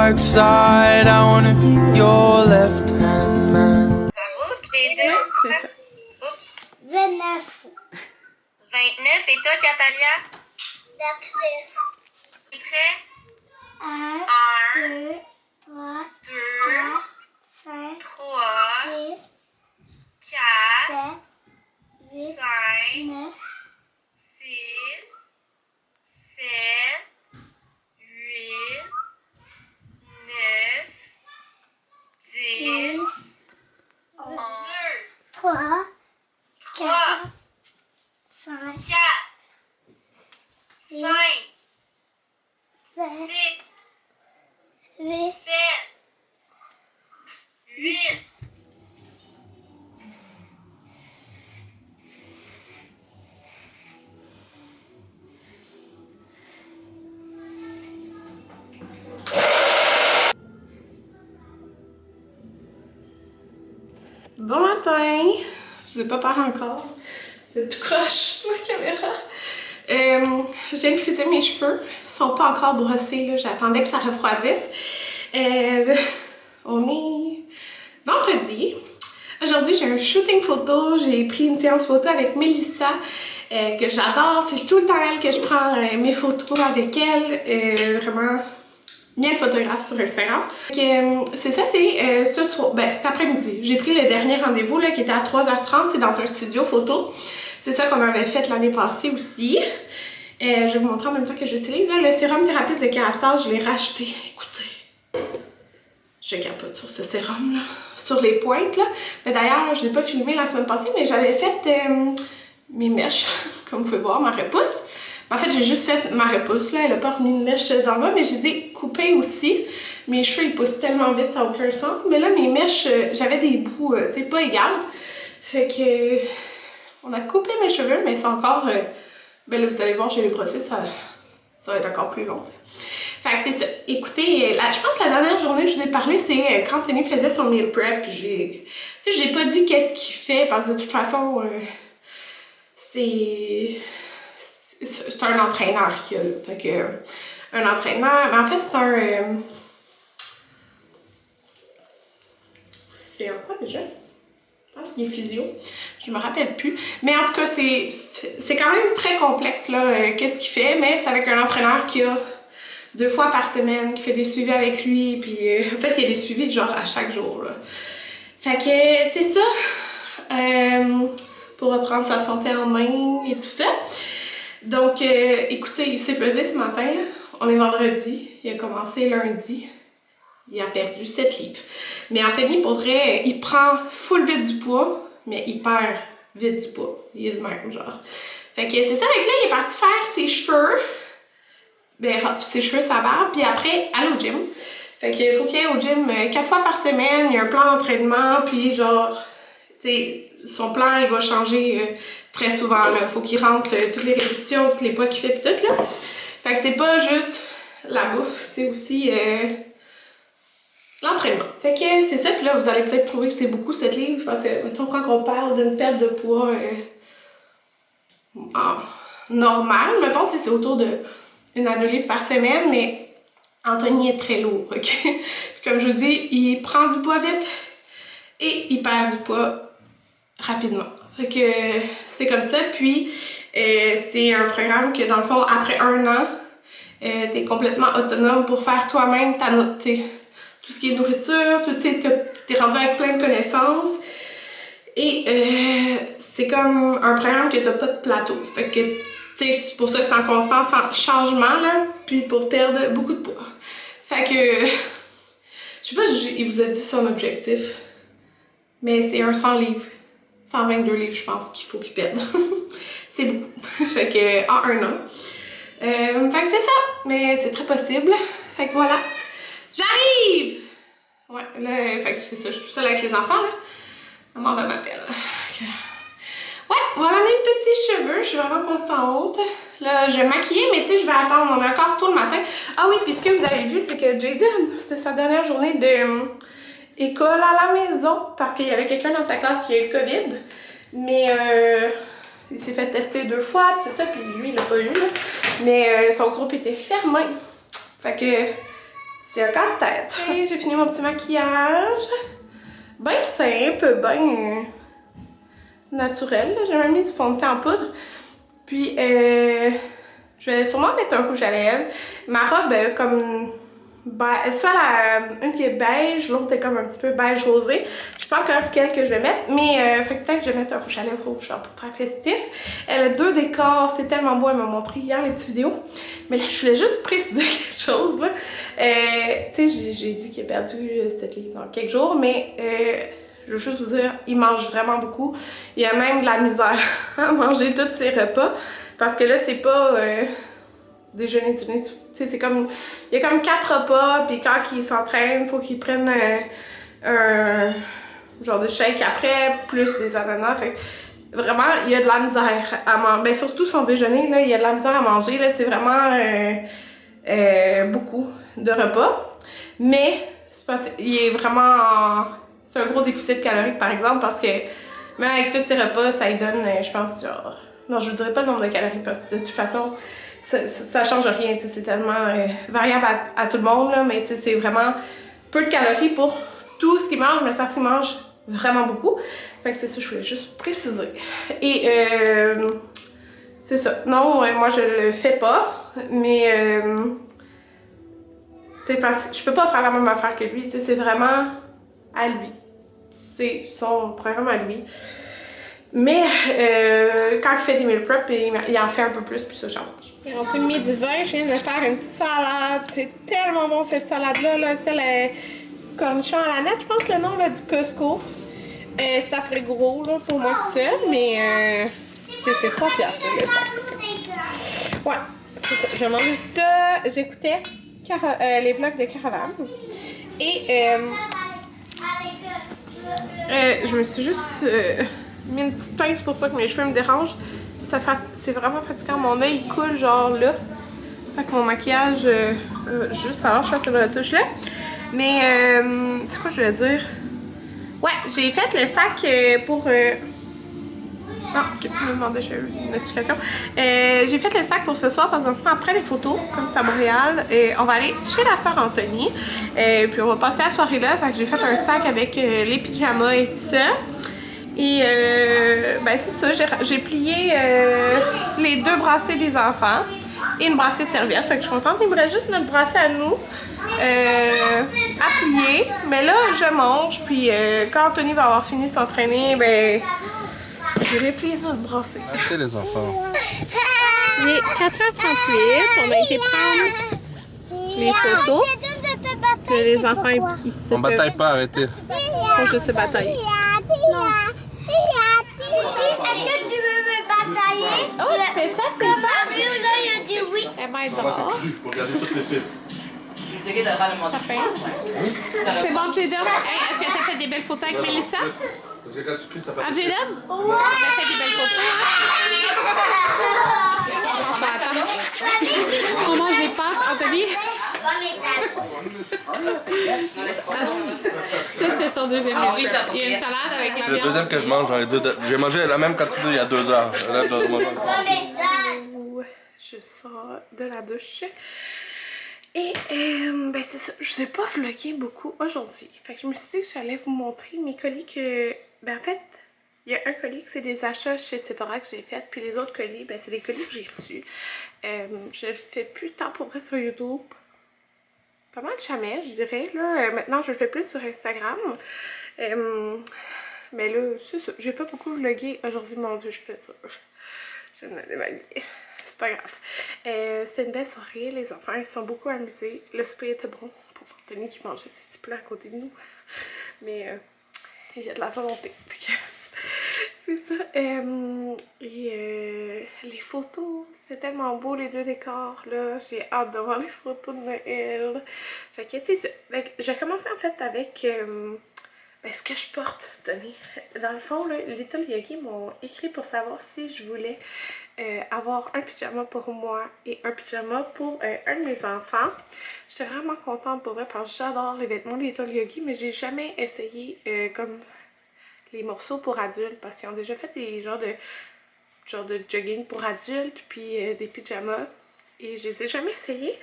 dark side. I wanna be your left-hand man. Bravo, les deux. Oups. 29. 29. Et toi, Catalia? 29. T'es prêt? 1, 1, 2, 3, 2, 4, 5, 3, 6, 4, 7, 8, 5, 9, 6, 7, 8, 9, 10, 11, 3, 3, 5, 4, 5, 7, 6, 8, 7, 8. Bon matin! Je vous ai pas parlé encore. C'est tout croche, ma caméra. Je viens de friser mes cheveux. Ils sont pas encore brossés, là. J'attendais que ça refroidisse. On est vendredi. Aujourd'hui, j'ai un shooting photo. J'ai pris une séance photo avec Mélissa, que j'adore. C'est tout le temps elle que je prends mes photos avec elle. Vraiment bien photographe sur Instagram. C'est ça, c'est ce soir, cet après-midi. J'ai pris le dernier rendez-vous là, qui était à 3h30, c'est dans un studio photo. C'est ça qu'on avait fait l'année passée aussi. Je vais vous montrer en même temps que j'utilise. Le sérum Thérapiste de Cérastase, je l'ai racheté. Écoutez, je capote sur ce sérum là, sur les pointes là. Mais d'ailleurs, je l'ai pas filmé la semaine passée, mais j'avais fait mes mèches, comme vous pouvez voir, ma repousse. En fait, j'ai juste fait ma repousse, là. Elle a pas remis une mèche dans le bas, mais je les ai coupées aussi. Mes cheveux, ils poussent tellement vite, ça n'a aucun sens. Mais là, mes mèches, j'avais des bouts, tu sais, pas égales. Fait que... on a coupé mes cheveux, mais c'est encore... ben là, vous allez voir, j'ai les brossés, ça va être encore plus long. Fait que c'est ça. Écoutez, je pense que la dernière journée que je vous ai parlé, c'est quand Tony faisait son meal prep. Tu sais, j'ai pas dit qu'est-ce qu'il fait, parce que de toute façon, c'est un entraîneur qui a là. Fait que un entraîneur, mais en fait c'est un c'est un quoi déjà? Je pense qu'il est physio. Je me rappelle plus. Mais en tout cas, c'est quand même très complexe là, qu'est-ce qu'il fait, mais c'est avec un entraîneur qui a 2 fois par semaine, qui fait des suivis avec lui, puis en fait il y a des suivis genre à chaque jour là. Fait que c'est ça. Pour reprendre sa santé en main et tout ça. Donc, écoutez, il s'est pesé ce matin, là. On est vendredi, il a commencé lundi, il a perdu 7 livres. Mais Anthony, pour vrai, il prend full vite du poids, mais il perd vite du poids. Il est le même, genre. Fait que c'est ça, avec là, il est parti faire ses cheveux, ses cheveux, sa barbe, puis après, aller au gym. Fait qu'il faut qu'il aille au gym 4 fois par semaine, il y a un plan d'entraînement, puis genre, tu sais, son plan, il va changer très souvent, là. Faut qu'il rentre toutes les répétitions, tous les poids qu'il fait, pis tout, là. Fait que c'est pas juste la bouffe, c'est aussi l'entraînement. Fait que c'est ça, puis là, vous allez peut-être trouver que c'est beaucoup, 7 livres, parce que, mettons, quand on parle d'une perte de poids normale, mettons, c'est autour de 1 à 2 livres par semaine, mais Anthony est très lourd, ok? Puis comme je vous dis, il prend du poids vite et il perd du poids rapidement. Fait que c'est comme ça. Puis c'est un programme que dans le fond, après 1 an, t'es complètement autonome pour faire toi-même ta note. Tout ce qui est nourriture, t'es rendu avec plein de connaissances. Et c'est comme un programme que t'as pas de plateau. Fait que c'est pour ça que c'est en constant changement, là, puis pour perdre beaucoup de poids. Fait que, je sais pas si il vous a dit son objectif, mais c'est un 100 livres. 122 livres, je pense qu'il faut qu'il perde. C'est beaucoup. Fait que, en 1 an. Fait que c'est ça, mais c'est très possible. Fait que voilà. J'arrive! Ouais, là, fait que c'est ça, je suis toute seule avec les enfants, là. Maman de m'appelle. Ouais, voilà mes petits cheveux, je suis vraiment contente. Là, je vais maquiller, mais tu sais, je vais attendre, on est encore tôt le matin. Ah oui, puis ce que vous avez vu, c'est que Jaden, c'était sa dernière journée de école à la maison, parce qu'il y avait quelqu'un dans sa classe qui a eu le COVID. Mais il s'est fait tester 2 fois, tout ça, puis lui, il l'a pas eu, là. Mais son groupe était fermé. Fait que C'est un casse-tête. Et j'ai fini mon petit maquillage. Ben simple, ben naturel. J'ai même mis du fond de teint en poudre. Puis, je vais sûrement mettre un rouge à lèvres. Ma robe, comme... soit une qui est beige, l'autre est comme un petit peu beige rosé. Je sais pas encore lequel que je vais mettre, mais fait que peut-être que je vais mettre un rouge à lèvres rouge, genre pour faire festif. Elle a 2 décors, c'est tellement beau, elle m'a montré hier les petites vidéos. Mais là, je voulais juste préciser quelque chose, là. Tu sais, j'ai dit qu'il a perdu 7 livres dans quelques jours, mais je veux juste vous dire, il mange vraiment beaucoup. Il a même de la misère à manger tous ses repas, parce que là, c'est pas... déjeuner, dîner, tu sais, c'est comme... Il y a comme 4 repas, puis quand il s'entraîne, il faut qu'il prenne un genre de shake après, plus des ananas, fait que vraiment, il y a de la misère à manger. Ben, surtout son déjeuner, là, il y a de la misère à manger, là, c'est vraiment beaucoup de repas. Mais, c'est parce qu'il est vraiment... C'est un gros déficit calorique, par exemple, parce que même avec tous ses repas, ça lui donne, je pense, genre... Non, je vous dirais pas le nombre de calories, parce que de toute façon... Ça change rien, c'est tellement variable à tout le monde, là, mais c'est vraiment peu de calories pour tout ce qu'il mange, mais c'est parce qu'il mange vraiment beaucoup. Fait que c'est ça, je voulais juste préciser. Et c'est ça. Non, moi je le fais pas, mais parce que je peux pas faire la même affaire que lui, c'est vraiment à lui. C'est son programme à lui. Mais quand il fait des meal prep, il en fait un peu plus, puis ça change. J'ai rendu midi 20, je viens de faire une petite salade. C'est tellement bon cette salade-là, là. C'est le cornichon à la nette, je pense le nom là, du Costco. Ça ferait gros là, pour moi tout seul, mais c'est 3 piastres le sac. Ouais, c'est ça. J'ai mangé ça, j'écoutais les vlogs de Caravane. Et je me suis juste... mis une petite pince pour pas que mes cheveux me dérangent. C'est vraiment fatigant. Mon œil coule genre là. Fait que mon maquillage, juste alors je fasse la touche là. Mais, c'est quoi je voulais dire? Ouais, j'ai fait le sac pour... Ah, ok, je me demandais, j'ai eu une notification. J'ai fait le sac pour ce soir parce que après les photos, comme c'est à Montréal, on va aller chez la sœur Anthony. Puis on va passer la soirée là. Fait que j'ai fait un sac avec les pyjamas et tout ça. Et ben c'est ça, j'ai plié les 2 bracelets des enfants et une bracelet de serviette. Fait que je suis contente. Il me reste juste notre bracelet à nous à plier. Mais là, je mange. Puis quand Anthony va avoir fini de s'entraîner, ben je vais plier notre bracelet. Arrêtez les enfants. Il est 4h38. On a été prendre les photos. Que les enfants, ils se... On bataille pas, arrêtez. Faut juste se batailler. Est-ce que tu veux me batailler? Oh, tu fais ça, c'est Comme ça? Mario, là, il a dit oui. Elle va être dehors. Regardez tous les films. C'est bon, Jaden? Hey, est-ce que t'as fait des belles photos avec Mélissa? Parce que quand tu cries, ça fait... Ah, Jaden? On a fait des belles photos. On mange des pâtes, Anthony? Ça, c'est son deuxième menu. Il y a une salade avec la C'est le viande. deuxième que je mange. J'ai mangé la même quantité il y a 2 heures. Là, Je sors de la douche. Et ben c'est ça, je vous ai pas vlogué beaucoup aujourd'hui. Fait que je me suis dit que j'allais vous montrer mes colis que... Ben en fait, il y a un colis que c'est des achats chez Sephora que j'ai fait. Puis les autres colis, ben c'est des colis que j'ai reçus. Je le fais plus tant pour vrai sur YouTube. Pas mal jamais, je dirais. Là, maintenant, je le fais plus sur Instagram. Mais là, c'est ça. J'ai pas beaucoup vlogué aujourd'hui. Mon Dieu, je fais ça. Je viens de dévaluer. C'est pas grave. C'était une belle soirée. Les enfants, ils se sont beaucoup amusés. Le souper était bon pour Anthony qui mangeait ses petits plats à côté de nous. Mais il y a de la volonté. C'est ça. Les photos, c'était tellement beau les 2 décors là. J'ai hâte de voir les photos de Noël. Fait que c'est ça. J'ai commencé en fait avec ben, ce que je porte, Tony. Dans le fond, là, Little Yogi m'ont écrit pour savoir si je voulais avoir un pyjama pour moi et un pyjama pour un de mes enfants. J'étais vraiment contente pour vrai parce que j'adore les vêtements de Little Yogi, mais j'ai jamais essayé comme les morceaux pour adultes parce qu'ils ont déjà fait des genres de jogging pour adultes puis des pyjamas. et je les ai jamais essayés.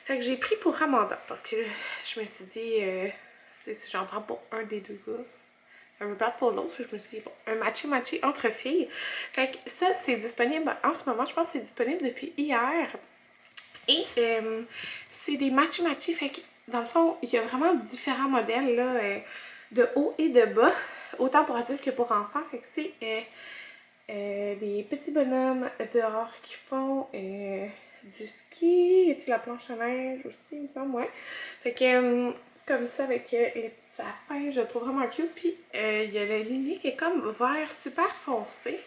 Fait que j'ai pris pour Ramadan parce que je me suis dit, si j'en prends pour un des deux gars, un peu plate pour l'autre, je me suis dit, bon, un matchy entre filles. Fait que ça, c'est disponible en ce moment, je pense que c'est disponible depuis hier. Et c'est des matchy, fait que dans le fond, il y a vraiment différents modèles là, de haut et de bas, autant pour adultes que pour enfants. Fait que c'est des petits bonhommes dehors qui font du ski, et puis la planche à neige aussi, il me semble, ouais. Fait que comme ça, avec les petits sapins, je le trouve vraiment cute. Puis il y a la lignée qui est comme vert super foncé.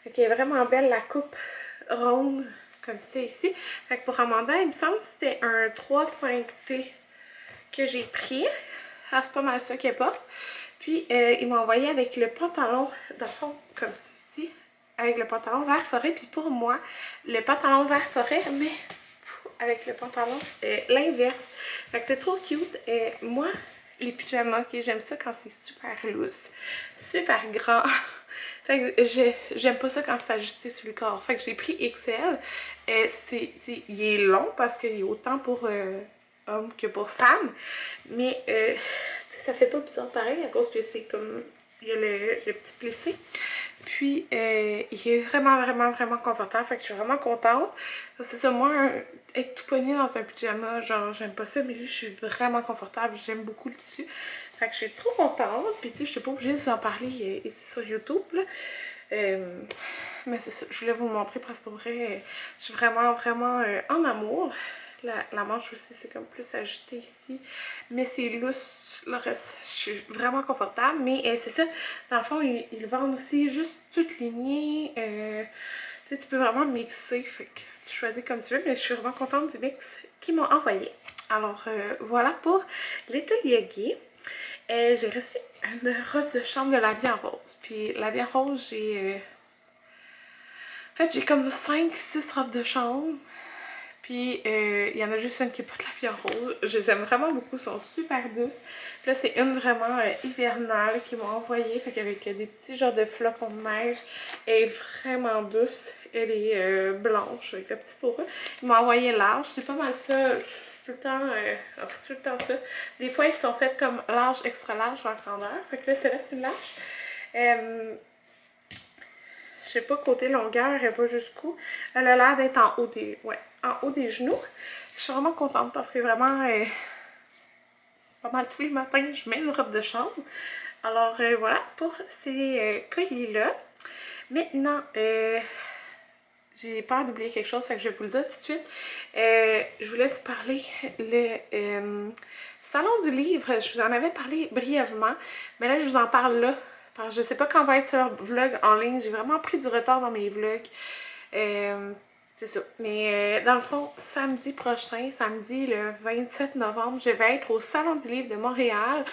Fait qu'elle est vraiment belle, la coupe ronde, comme ça ici. Fait que pour Ramadan, il me semble que c'était un 3-5T que j'ai pris. Ah, c'est pas mal ça qu'il porte. Puis il m'a envoyé avec le pantalon, dans le fond, comme ça ici, avec le pantalon vert forêt. Puis pour moi, le pantalon vert forêt, mais avec le pantalon l'inverse. Fait que c'est trop cute. Moi, les pyjamas, okay, j'aime ça quand c'est super loose, super grand. Fait que j'aime pas ça quand c'est ajusté sur le corps. Fait que j'ai pris XL. Il est long parce qu'il est autant pour homme que pour femme. Mais ça fait pas bizarre pareil à cause que c'est comme... Il y a le petit plissé. Puis, il est vraiment confortable. Fait que je suis vraiment contente. C'est ça, moi, être tout poigné dans un pyjama, genre, j'aime pas ça. Mais lui, je suis vraiment confortable. J'aime beaucoup le tissu. Fait que je suis trop contente. Puis, tu sais, je suis pas obligée d'en parler ici sur YouTube, là. Mais c'est ça, je voulais vous le montrer parce que pour vrai, je suis vraiment en amour. La manche aussi, c'est comme plus ajustée ici. Mais c'est loose. Le reste, je suis vraiment confortable. Mais c'est ça, dans le fond, ils vendent aussi juste toute lignée. Tu sais, tu peux vraiment mixer. Fait que tu choisis comme tu veux. Mais je suis vraiment contente du mix qu'ils m'ont envoyé. Alors, voilà pour Little Yagi. J'ai reçu une robe de chambre de la vie en rose. Puis la vie en rose, j'ai... En fait, j'ai comme 5-6 robes de chambre. Puis, il y en a juste une qui n'est pas de la vie en rose. Je les aime vraiment beaucoup, elles sont super douces. Puis là, c'est une vraiment hivernale qu'ils m'ont envoyée. Fait qu'avec des petits genres de flocons de neige. Elle est vraiment douce. Elle est blanche avec la petite fourrure. Ils m'ont envoyé large. C'est pas mal ça. Tout le temps ça. Des fois, ils sont faits comme large, extra large en grandeur. Fait que là, c'est une large. Je sais pas, côté longueur, elle va jusqu'où. Elle a l'air d'être en haut des genoux. Je suis vraiment contente parce que vraiment, pas mal tous les matins, je mets une robe de chambre. Alors voilà pour ces colliers-là. Maintenant, j'ai peur d'oublier quelque chose, fait que je vais vous le dire tout de suite. Je voulais vous parler le salon du livre. Je vous en avais parlé brièvement, mais là, je vous en parle là. Parce que je sais pas quand va être sur vlog en ligne. J'ai vraiment pris du retard dans mes vlogs. C'est ça. Mais dans le fond, samedi prochain, samedi le 27 novembre, je vais être au Salon du Livre de Montréal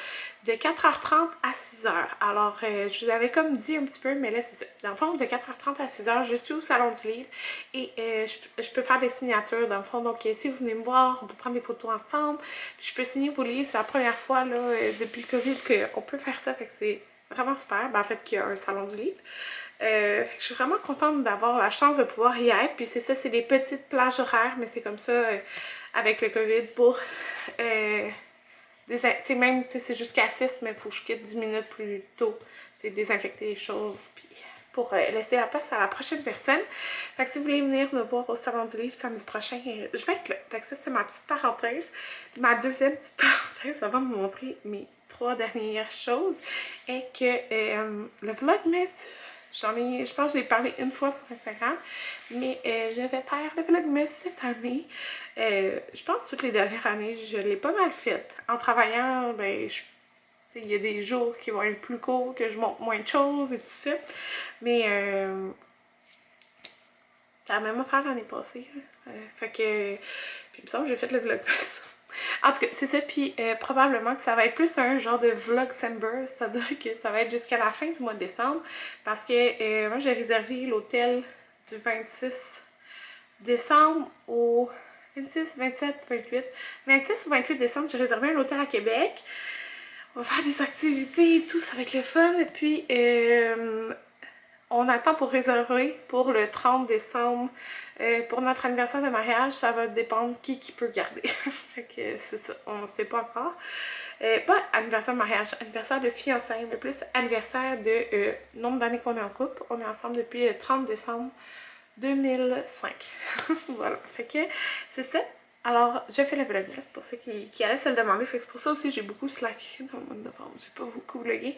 de 4h30 à 6h. Alors, je vous avais comme dit un petit peu, mais là, c'est ça. Dans le fond, de 4h30 à 6h, je suis au Salon du Livre et je peux faire des signatures, dans le fond. Donc, si vous venez me voir, on peut prendre des photos ensemble. Puis, je peux signer vos livres. C'est la première fois, là, depuis le COVID, qu'on peut faire ça. Fait que c'est vraiment super. Ben, en fait, qu'il y a un Salon du Livre. Je suis vraiment contente d'avoir la chance de pouvoir y être. Puis c'est ça, c'est des petites plages horaires, mais c'est comme ça avec le COVID pour... même, c'est jusqu'à 6, mais il faut que je quitte 10 minutes plus tôt. Désinfecter les choses, puis pour laisser la place à la prochaine personne. Fait que si vous voulez venir me voir au Salon du Livre samedi prochain, je vais être là. Fait que ça, c'est ma petite parenthèse. Ma deuxième petite parenthèse avant de vous montrer mes 3 dernières choses est que le Vlogmas, je pense que j'ai parlé une fois sur Instagram, mais je vais faire le Vlogmas cette année. Je pense que toutes les dernières années, je l'ai pas mal fait. En travaillant, ben, il y a des jours qui vont être plus courts, que je montre moins de choses et tout ça. Mais c'est la même affaire l'année passée. Fait que, puis il me semble que j'ai fait le Vlogmas. En tout cas, c'est ça, puis probablement que ça va être plus un genre de vlogcember, c'est-à-dire que ça va être jusqu'à la fin du mois de décembre, parce que moi j'ai réservé l'hôtel du 26 décembre au 26, 27, 28. 26 ou 28 décembre, j'ai réservé un hôtel à Québec. On va faire des activités et tout, ça va être le fun. Et puis, on attend pour réserver pour le 30 décembre. Pour notre anniversaire de mariage, ça va dépendre qui peut garder. Fait que c'est ça, on ne sait pas encore. Pas anniversaire de mariage, anniversaire de fiançailles, mais plus anniversaire de nombre d'années qu'on est en couple. On est ensemble depuis le 30 décembre 2005. Voilà, fait que c'est ça. Alors, j'ai fait le vlogmas pour ceux qui allaient se le demander. Fait que c'est pour ça aussi j'ai beaucoup slacké dans le mois de novembre. J'ai pas beaucoup vlogué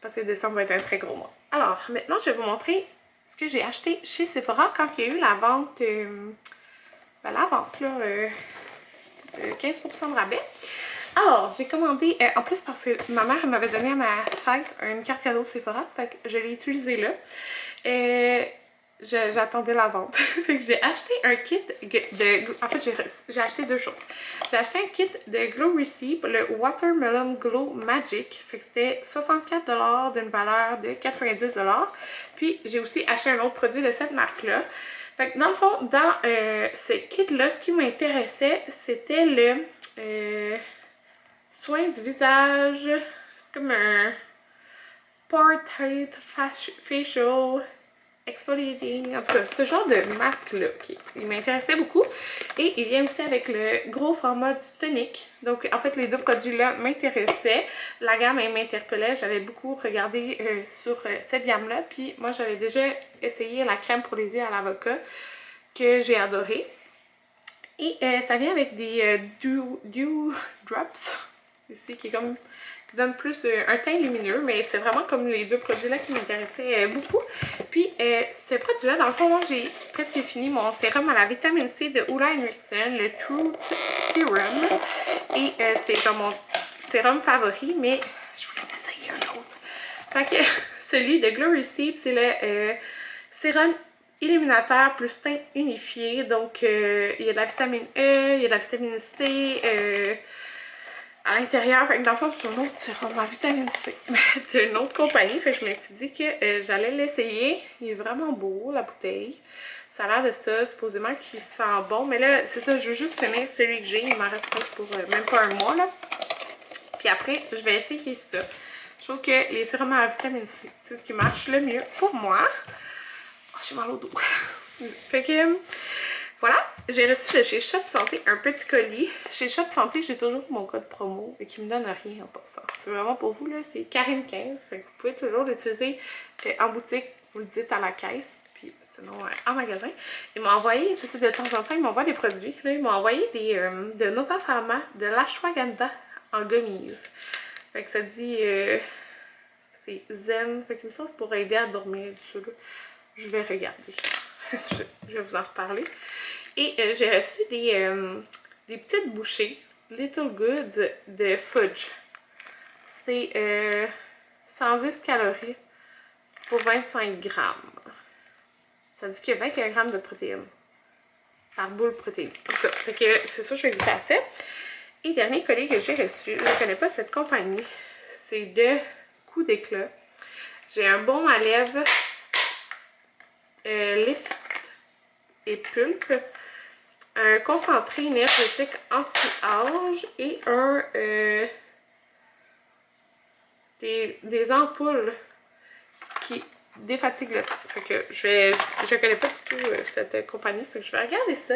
parce que décembre va être un très gros mois. Alors, maintenant, je vais vous montrer ce que j'ai acheté chez Sephora quand il y a eu la vente, la vente, là, 15% de rabais. Alors, j'ai commandé, en plus parce que ma mère m'avait donné à ma fête une carte cadeau Sephora, fait que je l'ai utilisée là. J'attendais la vente. Fait que j'ai acheté un kit de... En fait, j'ai acheté deux choses. J'ai acheté un kit de Glow Receipt, le Watermelon Glow Magic. Fait que c'était 64$ d'une valeur de 90$. Puis, j'ai aussi acheté un autre produit de cette marque-là. Fait que dans le fond, dans ce kit-là, ce qui m'intéressait, c'était le soin du visage. C'est comme un Portrait Facial Exfoliating, en tout cas, ce genre de masque-là, il m'intéressait beaucoup. Et il vient aussi avec le gros format du tonique. Donc, en fait, les deux produits-là m'intéressaient. La gamme, elle m'interpellait. J'avais beaucoup regardé sur cette gamme-là. Puis, moi, j'avais déjà essayé la crème pour les yeux à l'avocat, que j'ai adoré. Et ça vient avec des dew drops, ici, qui est comme... qui donne plus un teint lumineux, mais c'est vraiment comme les deux produits-là qui m'intéressaient beaucoup. Puis, ce produit-là, dans le fond, moi, j'ai presque fini mon sérum à la vitamine C de Hoola Henriksen, le Truth Serum. Et c'est genre mon sérum favori, mais je voulais essayer un autre. Fait que celui de Glow Receipt, c'est le sérum illuminateur plus teint unifié. Donc, il y a de la vitamine E, il y a de la vitamine C, à l'intérieur. Fait que dans le fond, c'est un autre sérum à vitamine C d'une autre compagnie. Fait que je me suis dit que j'allais l'essayer. Il est vraiment beau, la bouteille. Ça a l'air de ça, supposément qu'il sent bon. Mais là, c'est ça, je veux juste finir celui que j'ai. Il m'en reste pour même pas un mois, là. Puis après, je vais essayer ça. Je trouve que les sérums à vitamine C, c'est ce qui marche le mieux pour moi. Oh, j'ai mal au dos. Fait que... voilà, j'ai reçu de chez Shop Santé un petit colis. Chez Shop Santé, j'ai toujours mon code promo et qui me donne rien en passant. C'est vraiment pour vous, là, c'est Karine15. Fait que vous pouvez toujours l'utiliser en boutique, vous le dites à la caisse, puis sinon en magasin. Ils m'ont envoyé, c'est ça, de temps en temps, ils m'envoient des produits. Là, ils m'ont envoyé des de Nova Pharma, de l'ashwagandha en gummies. Fait que ça dit, c'est zen. Fait que me semble que c'est pour aider à dormir, ça, là. Je vais regarder. Je vais vous en reparler. Et j'ai reçu des petites bouchées Little Goods de fudge. C'est 110 calories pour 25 grammes. Ça dit qu'il y a 21 grammes de protéines par boule protéine. Fait que c'est ça, je vais goûter à ça. Et dernier colis que j'ai reçu, je ne connais pas cette compagnie, c'est de Coup d'éclat. J'ai un baume à lèvres Lift et Pulpe, un concentré énergétique anti-âge et un des ampoules qui défatiguent le teint. Fait que je connais pas du tout cette compagnie, fait que je vais regarder ça.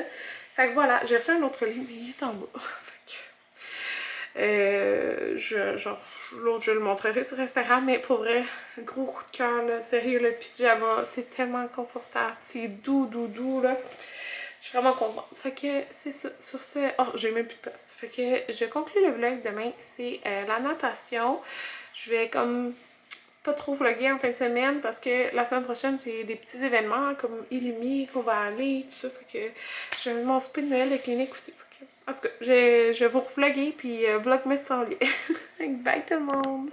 Fait que voilà, j'ai reçu un autre livre, mais il est en bas. L'autre, je le montrerai sur Instagram, mais pour vrai, gros coup de cœur, là, sérieux, le pyjama, c'est tellement confortable, c'est doux, là. Je suis vraiment contente. Fait que c'est ça, sur ce... Oh, j'ai même plus de place. Fait que je conclue le vlog demain, c'est la natation. Je vais comme pas trop vlogger en fin de semaine parce que la semaine prochaine, j'ai des petits événements comme Illumi qu'on va aller, tout ça. Fait que j'ai mon souper de Noël de clinique aussi. Fait que, en tout cas, je vais vous vlogger puis vlogmas sans lien. Bye tout le monde!